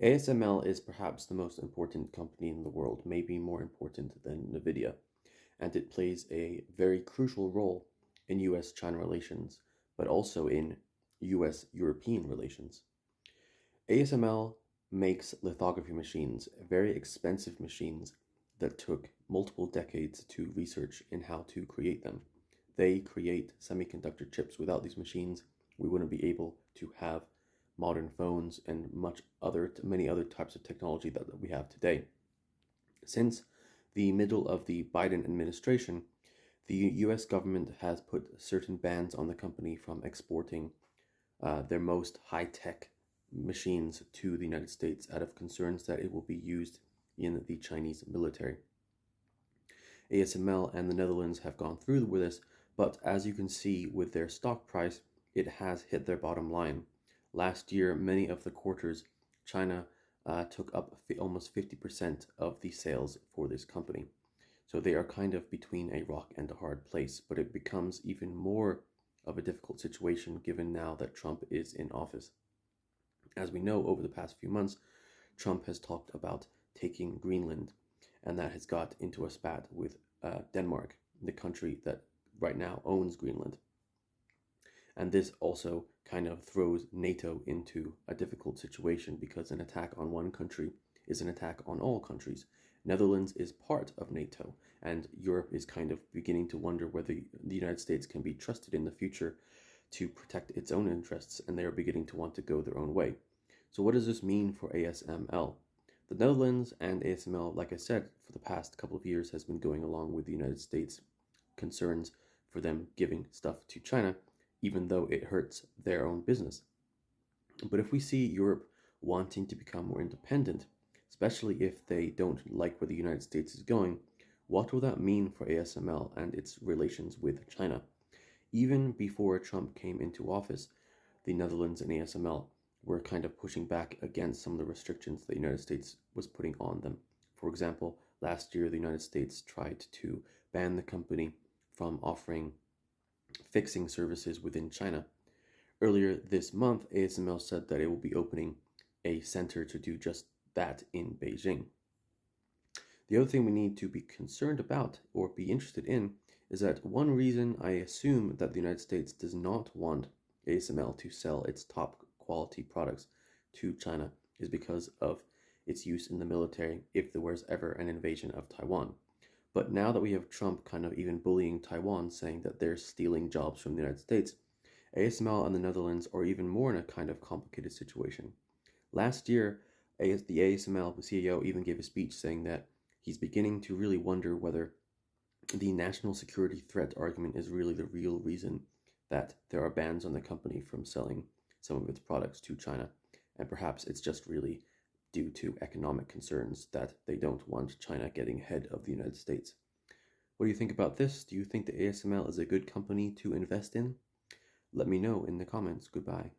ASML is perhaps the most important company in the world, maybe more important than Nvidia, and it plays a very crucial role in US China relations, but also in US European relations. ASML makes lithography machines, very expensive machines that took multiple decades to research in how to create them. They create semiconductor chips. Without these machines, we wouldn't be able to have modern phones and many other types of technology that we have today. Since the middle of the Biden administration, the US government has put certain bans on the company from exporting their most high tech machines to the United States out of concerns that it will be used in the Chinese military. ASML and the Netherlands have gone through with this, but as you can see with their stock price, it has hit their bottom line. Last year, many of the quarters, China took up almost 50% of the sales for this company. So they are kind of between a rock and a hard place, but it becomes even more of a difficult situation given now that Trump is in office. As we know, over the past few months, Trump has talked about taking Greenland, and that has got into a spat with Denmark, the country that right now owns Greenland. And this also kind of throws NATO into a difficult situation because an attack on one country is an attack on all countries. Netherlands is part of NATO, and Europe is kind of beginning to wonder whether the United States can be trusted in the future to protect its own interests, and they are beginning to want to go their own way. So what does this mean for ASML? The Netherlands and ASML, like I said, for the past couple of years has been going along with the United States concerns for them giving stuff to China, even though it hurts their own business. But if we see Europe wanting to become more independent, especially if they don't like where the United States is going, what will that mean for ASML and its relations with China? Even before Trump came into office, the Netherlands and ASML were kind of pushing back against some of the restrictions the United States was putting on them. For example, last year the United States tried to ban the company from offering fixing services within China. Earlier this month, ASML said that it will be opening a center to do just that in Beijing. The other thing we need to be concerned about or be interested in is that one reason I assume that the United States does not want ASML to sell its top quality products to China is because of its use in the military if there was ever an invasion of Taiwan. But now that we have Trump kind of even bullying Taiwan, saying that they're stealing jobs from the United States, ASML and the Netherlands are even more in a kind of complicated situation. Last year, the ASML CEO even gave a speech saying that he's beginning to really wonder whether the national security threat argument is really the real reason that there are bans on the company from selling some of its products to China. And perhaps it's just really due to economic concerns that they don't want China getting ahead of the United States. What do you think about this? Do you think the ASML is a good company to invest in? Let me know in the comments. Goodbye.